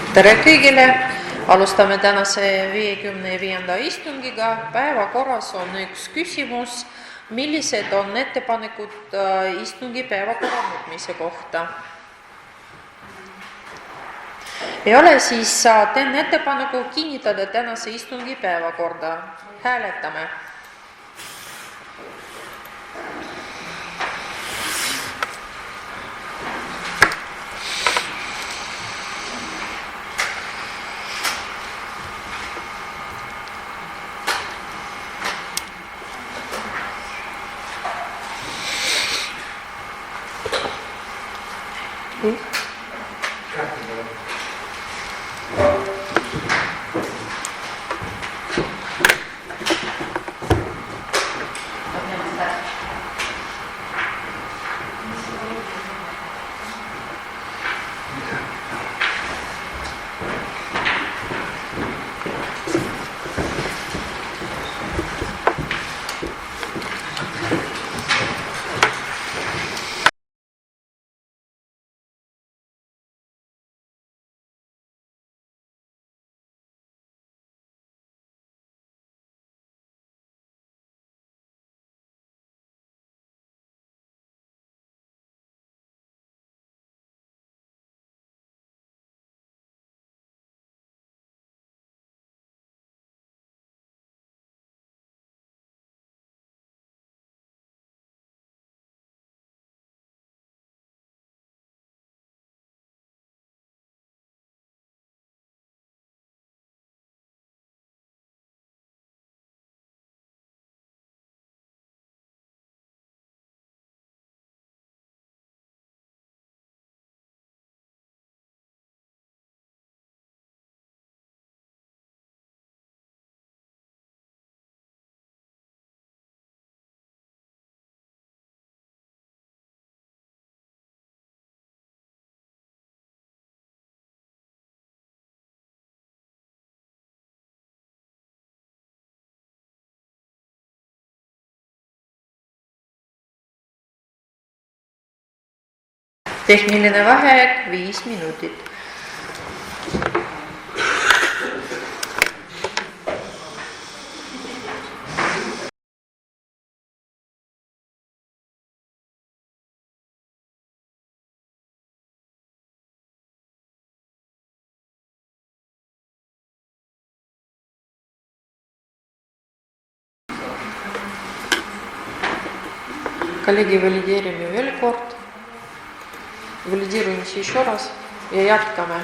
Tere kõigile! Alustame tänase 55. istungiga. Päevakorras on üks küsimus. Millised on ettepanekud istungi päevakorra muutmise kohta? Ei ole, siis teen ettepaneku kinnitada tänase istungi päevakorda. Hääletame. Tehniline vaheaeg 5 minutit. Коллеги, валидируем veel kord. Валидируемся еще раз ja jätkame.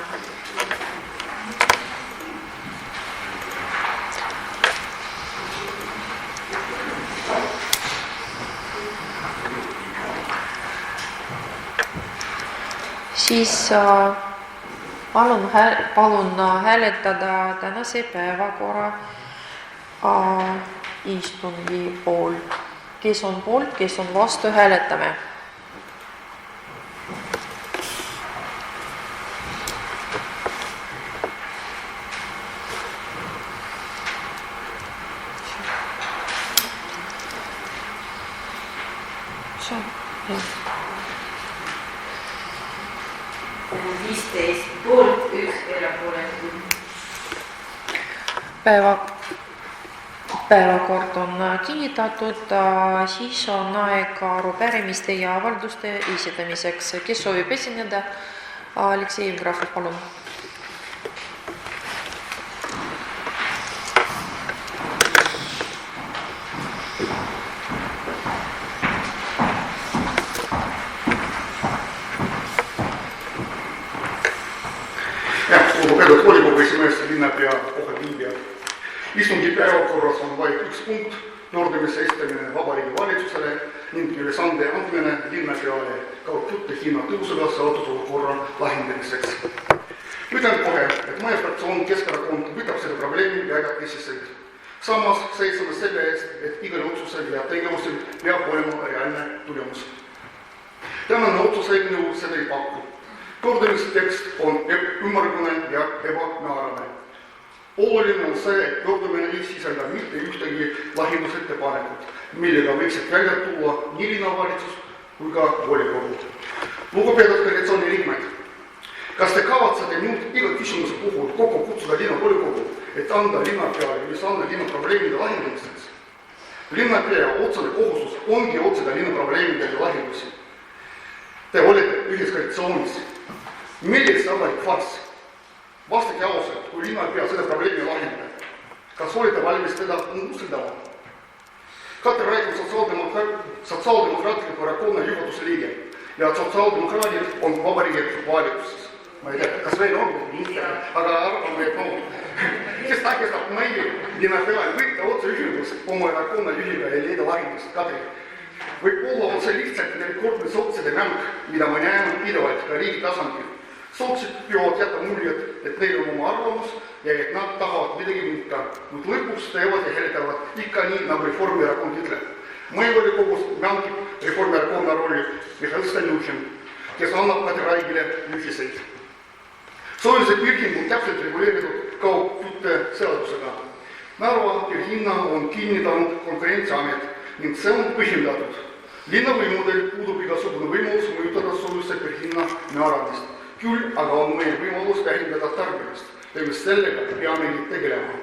Siis palun hääletada tänase päevakorra istungi poolt. Kes on poolt, kes on vastu, hääletame. Päevakord on kinnitatud, siis on aeg arupärimiste ja avalduste esitamiseks. Kes soovib esineda? Aleksei Jevgrafov, palun. Lugupeetud volikogu esimees, linnapea, kohalviibija. Istungi päevakorras on vaid üks punkt, nõudmise esitamine Vabariigi Valitsusele ning ülesande andmine linnapeale kaugkütte hinna tõusule seotud olukorra lahendamiseks. Ütlen kohe, et meie fraktsioon Keskerakond võtab selle probleemi väga tõsiselt. Samas seisame selle eest, et igal otsusel ja tegevusel peab olema reaalne tulemus. Tänane otsuseelnõu seda ei paku. Kordamise tekst on ümmargune ja ebamäärane. Oluline on see, et pöördumine ei sisalda mitte ühtegi lahendusettepanekut, millega võiksid välja tuua nii linnavalitsus kui ka volikogu. Lugupeetud koalitsiooni liikmed, Kas te kavatsete nüüd iga küsimuse puhul kokku kutsuda linnavolikogu, et anda linnapeale ülesanne linna probleemide lahendamiseks? Linnapea otsene kohustus ongi otsida linna probleemide lahendusi. Te olete ühes koalitsioonis. Milline see avalik farss? Vastake ausalt, kui linnapea seda probleemi lahendab. Kas olete valmis teda usaldama? Katri Raik on sotsiaaldemokraatliku erakonna juhatuse liige ja sotsiaaldemokraadid on Vabariigi valitsuses. Ma ei tea, kas veel on minister, aga arvame, et kes takistab meil linnapeal võtta otse ühendust oma erakonna juhiga ja leida lahendust. Katri, võib-olla on see lihtsalt rekordne sotside mäng, mida me näeme pidevalt ka riigi tasandil. Sotsid püüavad jätta muljet, et neil on oma arvamus ja et nad tahavad midagi muuta, kuid lõpuks teevad ja hääletavad ikka nii, nagu Reformierakond ütleb. Meie volikogus mängib Reformierakonna rolli Mihhail Stalnuhhin, kes annab Katri Raigile juhiseid. Soolised piirhingud täpselt reguleeritud kaugkütte seadusega. Narva piirhinna on kinnitanud Konkurentsiamet ning see on põhjendatud. Linnavõimudel puudub igasugune võimalus mõjutada soolise piirhinna määramist. Küll aga on meil võimalus vähendada tarbimist ja just sellega peamegi tegelema.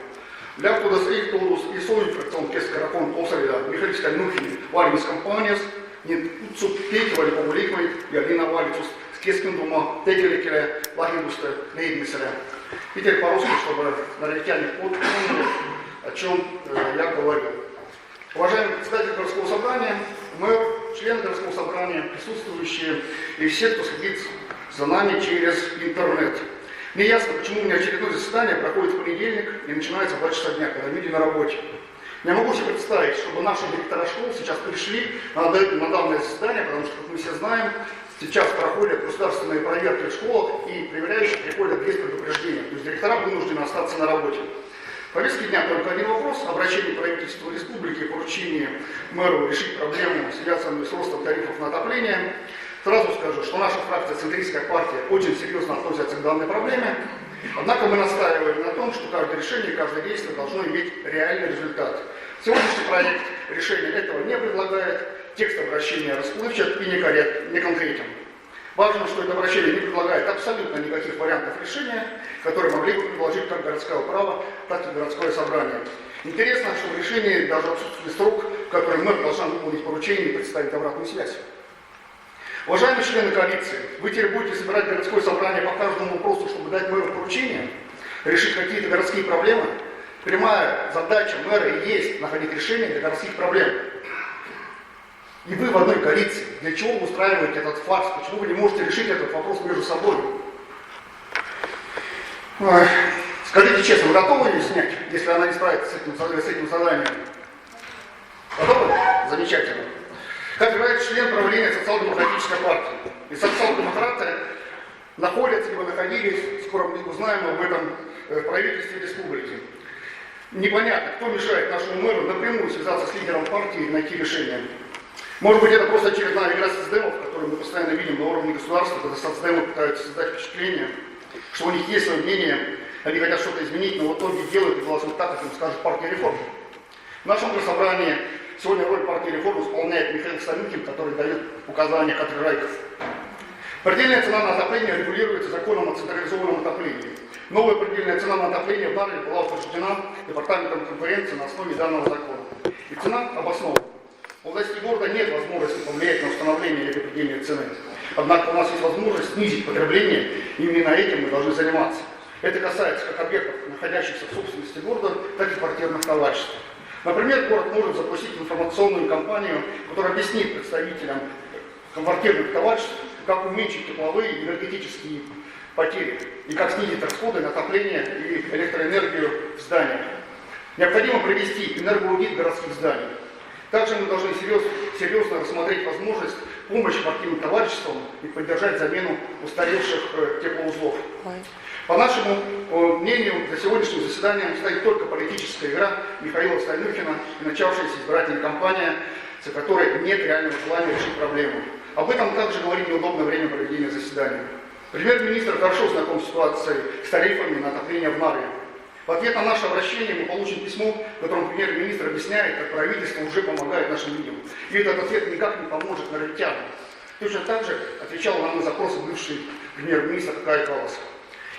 Lähtudes eeltoodust ei soovi fraktsioon Keskerakond osaleda Mihhail Stalnuhhini valimiskampaanias ning kutsub kõiki volikogu liikmeid ja linnavalitsust keskenduma tegelikele lahenduste leidmisele. Теперь по-русски, чтобы нарвитяне поняли, о чем я говорю. Уважаемый председатель городского собрания, мэр, члены городского собрания, присутствующие и все, кто следит за нами через интернет. Мне ясно, почему у меня очередное заседание проходит в понедельник и начинается в 2 часа дня, когда люди на работе. Я могу себе представить, чтобы наши директора школ сейчас пришли на данное заседание, потому что, как мы все знаем, сейчас проходят государственные проверки в школах и проверяющие приходят без предупреждения. То есть директора вынуждены остаться на работе. В повестке дня только один вопрос: обращение правительства республики, поручение мэру решить проблему, связанную с ростом тарифов на отопление. Сразу скажу, что наша фракция «Центристская партия» очень серьезно относится к данной проблеме. Однако мы настаиваем на том, что каждое решение, каждое действие должно иметь реальный результат. Сегодняшний проект решения этого не предлагает. Текст обращения расплывчат и не конкретен. Важно, что это обращение не предлагает абсолютно никаких вариантов решения, которые могли бы предложить как городское право, так и городское собрание. Интересно, что в решении даже отсутствует срок, в который мэр должен выполнить поручение и представить обратную связь. Уважаемые члены коалиции, вы теперь будете собирать городское собрание по каждому вопросу, чтобы дать мэру поручение, решить какие-то городские проблемы. Прямая задача мэра и есть находить решение для городских проблем. И вы в одной коалиции. Для чего вы устраиваете этот фарс? Почему вы не можете решить этот вопрос между собой? Скажите честно, вы готовы ее снять, если она не справится с этим заданием? Готовы? Замечательно. Как говорит член правления социал-демократической партии. И социал-демократы находятся, либо находились, скоро мы узнаем об этом, в правительстве республики. Непонятно, кто мешает нашему мэру напрямую связаться с лидером партии и найти решение. Может быть, это просто очередная игра соцдемов, которую мы постоянно видим на уровне государства, когда соцдемы пытаются создать впечатление, что у них есть свое мнение, они хотят что-то изменить, но в итоге делают и голосуют так, как им скажет партия реформ. В нашем собрании сегодня роль партии реформ исполняет Михаил Сtalnuhhin, который дает указания Катри Райков. Предельная цена на отопление регулируется законом о централизованном отоплении. Новая предельная цена на отопление в Нарве была утверждена Департаментом конкуренции на основе данного закона. И цена обоснована. У власти города нет возможности повлиять на установление этой предельной цены. Однако у нас есть возможность снизить потребление, и именно этим мы должны заниматься. Это касается как объектов, находящихся в собственности города, так и квартирных товариществ. Например, город может запустить информационную кампанию, которая объяснит представителям квартирных товариществ, как уменьшить тепловые и энергетические потери и как снизить расходы на отопление и электроэнергию в зданиях. Необходимо провести энергоаудит городских зданий. Также мы должны серьезно рассмотреть возможность помощи квартирным товариществам и поддержать замену устаревших теплоузлов. По нашему мнению, за сегодняшним заседанием стоит только политическая игра Михаила Stalnuhhина и начавшаяся избирательная кампания, за которой нет реального желания решить проблему. Об этом также говорит неудобное время проведения заседания. Премьер-министр хорошо знаком с ситуацией с тарифами на отопление в Нарве. В ответ на наше обращение мы получим письмо, в котором премьер-министр объясняет, как правительство уже помогает нашим людям. И этот ответ никак не поможет нарвитянам. Точно так же отвечал на мой запрос бывший премьер-министр Кай Калас.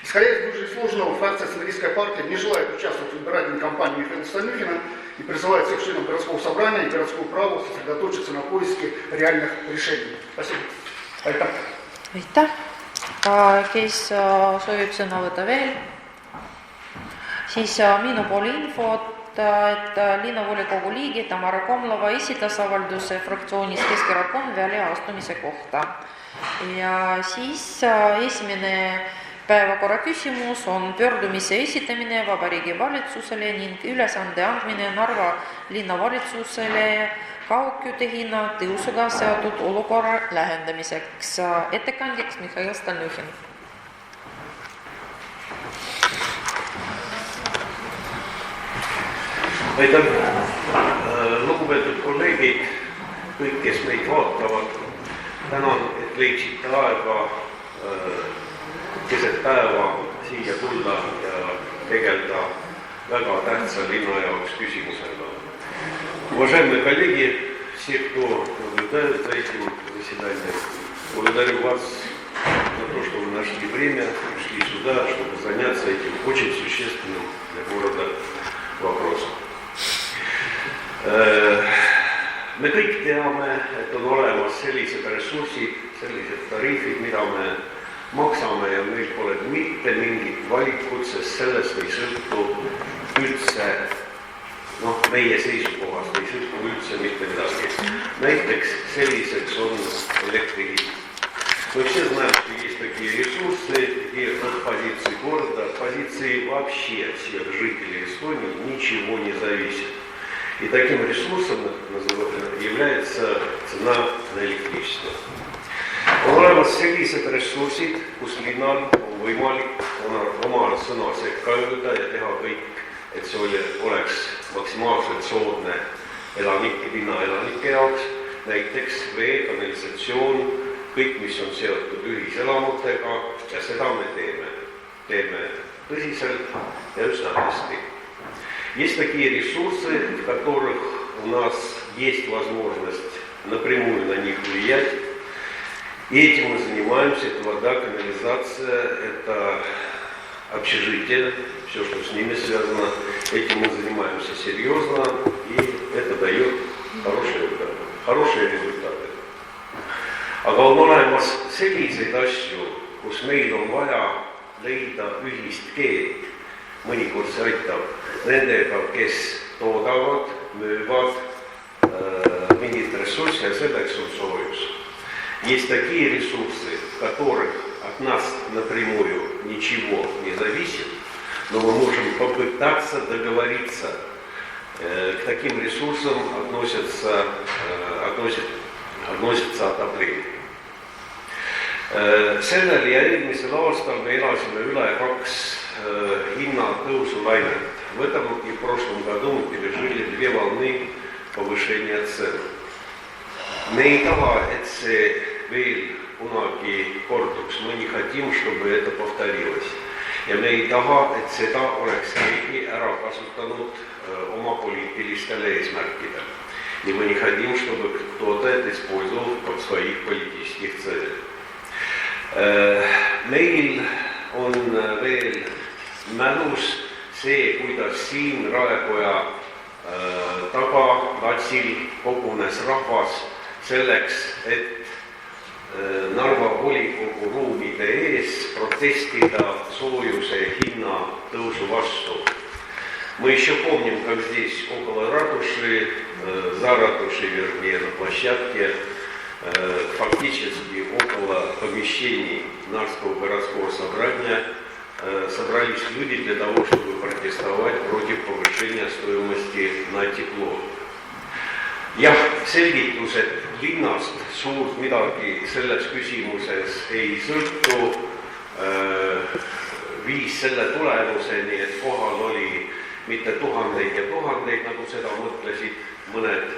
Исходя из сложного, фракция Центристской партии не желает участвовать в избирательной кампании Михаила Станюхина и призывает всех членов городского собрания и городского права сосредоточиться на поиске реальных решений. Спасибо. Aitäh. Kes soovib sõna võtta veel, siis minu poole infot, et linnavolikogu liige Tamara Komlova esitas avalduse fraktsioonis Keskerakond välja astumise kohta. Ja siis esimene päevakorra küsimus on pöördumise esitamine Vabariigi Valitsusele ning ülesande andmine Narva linnavalitsusele kaugkütte hinna tõusuga seotud olukorra lähendamiseks. Ettekandjaks Mihhail Stalnuhhin. Aitäh! Lugupeetud kolleegid, kõik, kes meid vaatavad, tänan, et leidsite aega keset päeva siia tulla ja tegeleda väga tähtsa linna jaoks küsimusega. Уважаемые коллеги, все, кто наблюдает за этим заседанием, благодарю вас за то, что вы нашли время, пришли сюда, чтобы заняться этим очень существенным для города вопросом. Me kõik teame, et on olemas sellised ressursid, sellised tariifid, mida me maksame ja meil pole mitte mingit valikut, sest sellest ei sõltu üldse, meie seisukohast ei sõltu üldse mitte midagi. Näiteks selliseks on elektri hind. Мы все знаем, что есть такие ресурсы, и от позиции города, от позиции вообще всех жителей Эстонии ничего не зависит. И таким ресурсом является цена на электричество. On olemas sellised ressursid, kus linnal on võimalik oma sõna sekka öelda ja teha kõik, et see oleks maksimaalselt soodne linna elanike jaoks. Näiteks vee, kanalisatsioon, kõik, mis on seotud ühiselamutega ja seda me teeme tõsiselt ja üsna hästi. Есть такие ресурсы, в которых у нас есть возможность напрямую на них влиять. И этим мы занимаемся. Это вода, канализация, это общежитие, все, что с ними связано. Этим мы занимаемся серьезно, и это дает хорошие результаты. Aga on olemas selliseid asju, kus meil on vaja leida ühist keelt. Mõnikord see aitab nendega, kes toodavad, müüvad mingit ressurssi, ja selleks on soojus. Есть такие ресурсы, в которых от нас напрямую ничего не зависит, но мы можем попытаться договориться. К таким ресурсам относится отопление. Sellel ja eelmisel aastal me elasime üle 2 hinnatõusulainet. В этом и в прошлом году мы пережили 2 волны повышения цен. Me ei taha, et see veel kunagi korduks. Me не хотим, чтобы это повторилось. Ja me ei taha, et seda oleks keegi ära kasutanud oma poliitilistele eesmärkidele. И мы не хотим, чтобы кто-то это использовал в своих политических целях. Meil on veel mälus see, kuidas siin Raekoja taga platsil kogunes rahvas selleks, et Narva volikogu ruumide ees protestida союзе hinna tõusu vastu. Мы еще помним, как здесь около ратуши, за ратушей, вернее, на площадке, фактически около помещений Нарвского городского собрания собрались люди для того, чтобы протестовать против повышения стоимости на теplо. Jah, selgitused linnast suurt midagi selles küsimuses ei sõltu, viis selle tulemuseni, et kohal oli mitte tuhandeid ja tuhandeid, nagu seda mõtlesid mõned,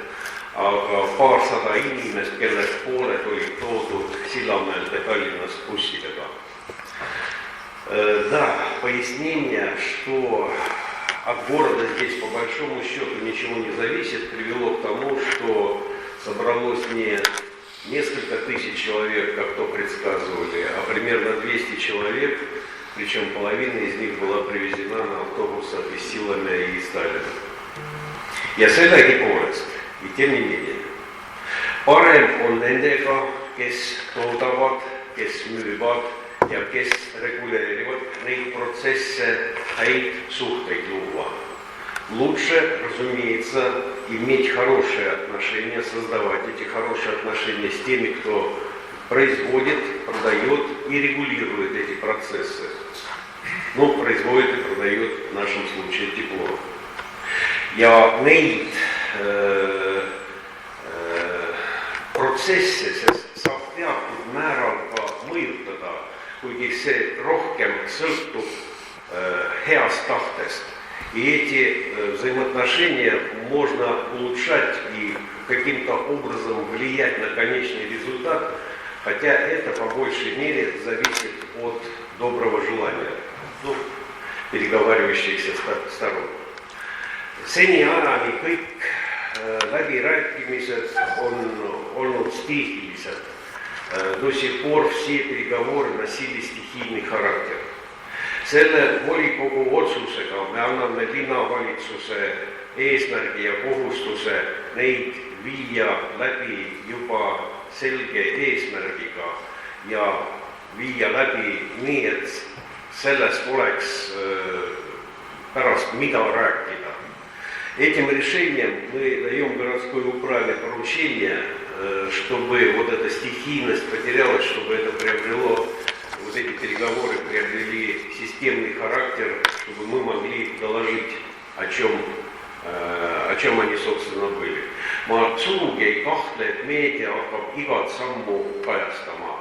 aga paarsada inimest, kellest pooled olid toodud Sillamäelde Tallinnast bussidega. Да, пояснение, что от города здесь по большому счету ничего не зависит, привело к тому, что собралось не несколько тысяч человек, как то предсказывали, а примерно 200 человек, причем половина из них была привезена на автобусах из Силами и Сталина. Ja sellegi poolest, ja tiem nii meeldi. Parem on nendega, kes toodavad, kes müüvad ja kes reguleerivad neid protsesse, häid suhteid luua. Лучше, разумеется, иметь хорошие отношения, создавать эти хорошие отношения с теми, кто производит, продает и регулирует эти процессы. Ну, производит и продает в нашем случае тепло. Ja neid protsesse saab teatud määral ka mõjutada, kuigi see rohkem sõltub heast tahtest. И эти взаимоотношения можно улучшать и каким-то образом влиять на конечный результат, хотя это по большей мере зависит от доброго желания, ну, переговаривающихся сторон. Seniajani kõik läbirääkimised on olnud стихийlised. До сих пор все переговоры носили стихийный характер. Selle volikogu otsusega me anname linnavalitsuse eesmärgi ja kohustuse neid viia läbi juba selge eesmärgiga ja viia läbi nii, et sellest oleks pärast mida rääkida. Этим решением мы даем городской управе поручение, чтобы вот эта стихийность потерялась, чтобы это приобрело, вот эти переговоры приобрели системный характер, чтобы мы могли доложить, о чем они, собственно, были. Ma sugugi ei kahtle, et meedia hakkab igat sammu kajastama.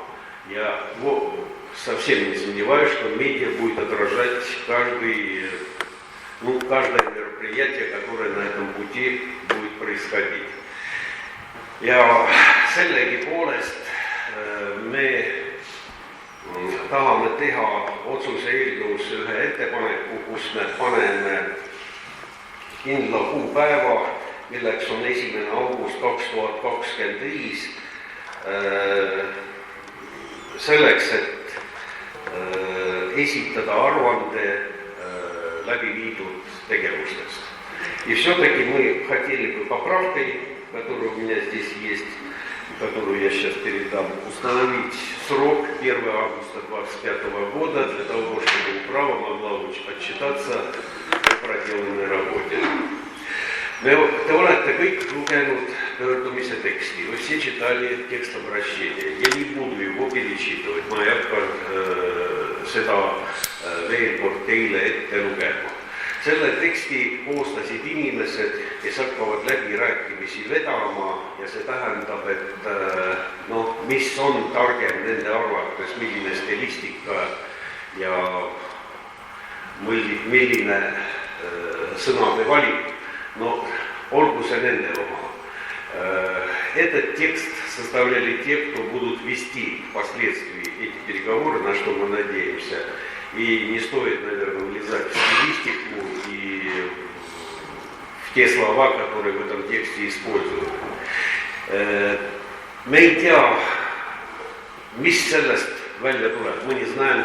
Я совсем не сомневаюсь, что медиа будет отражать каждое мероприятие, которое на этом пути будет происходить. Ja sellegipoolest me tahame teha otsuse eelnõus ühe ettepaneku, kus me paneme kindla kuupäeva, milleks on 1. august 2025, selleks, et esitada aruande läbi viidud tegevustest. И все-таки мы хотели бы поправкой, которая у меня здесь есть, которую я сейчас передам, установить срок 1 августа 2025 года для того, чтобы управа могла отчитаться о проделанной работе. Te olete kõik lugenud pöördumise teksti, вы все читали текст обращения. Я не буду его перечитывать, ma ei hakka seda veel kord teile ette lugema. Selle teksti koostasid inimesed, kes hakkavad läbirääkimisi vedama ja see tähendab, et mis on targem nende arvates, milline stilistika ja milline sõnade valik, olgu see nende oma. Этот текст составляли те, кто будут вести впоследствии эти переговоры, на что мы надеемся. И не стоит, наверное, влезать в стилистику и в те слова, которые в этом тексте используют. Me ei tea, mis sellest välja tuleb. Мы не знаем,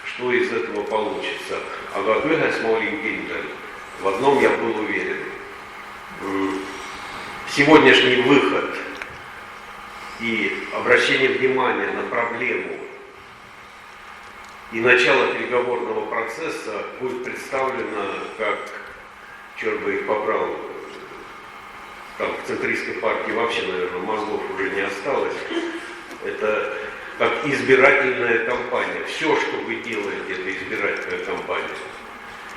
что из этого получится. Aga ühes ma olin kindel. В одном я был уверен. Сегодняшний выход и обращение внимания на проблему и начало переговорного процесса будет представлено как, черт бы их побрал, там в центристской партии вообще, наверное, мозгов уже не осталось. Это как избирательная кампания. Все, что вы делаете, это избирательная кампания.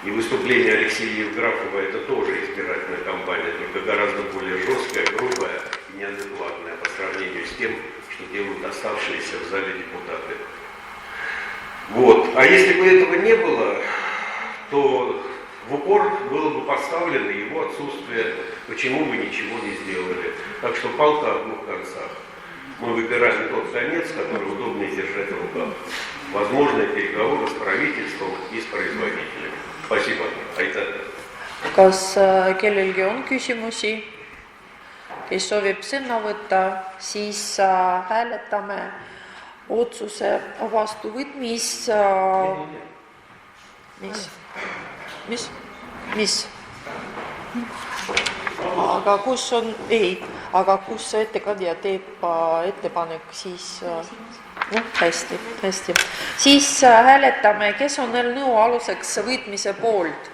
И выступление Алексея Евграфова это тоже избирательная кампания, только гораздо более жесткая, грубая и неадекватная по сравнению с тем, что делают оставшиеся в зале депутаты. Вот. А если бы этого не было, то в упор было бы поставлено его отсутствие, почему вы ничего не сделали. Так что палка о двух концах. Мы выбираем тот конец, который удобнее держать в руках. Возможные переговоры с правительством и с производителями. Спасибо. Aitäh. Kas kellelgi on küsimusi? kes soovib sõna võtta, siis hääletame otsuse vastuvõtmist. Mis? Aga kus ettekandja teeb ettepanek, siis hästi. Siis hääletame, kes on eelnõu aluseks võtmise poolt.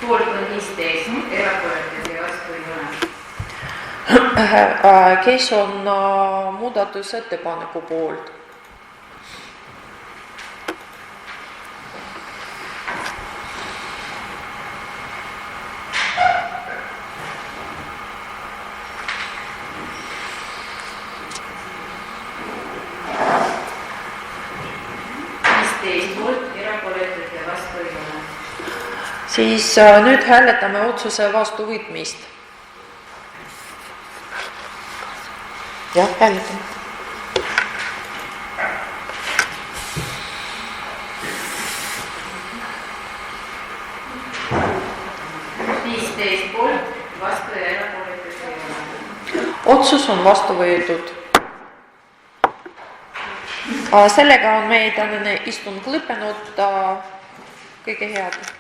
Poolt on 15, erapooletuid ja vastu ei ole. Kes on muudatusettepaneku poolt? Siis nüüd hääletame otsuse vastuvõtmist. Jah, hääletame. Poolt, vastu ja erapooletuid ei ole. Otsus on vastu võetud. Sellega on meie tänane istung lõppenud. Kõige head.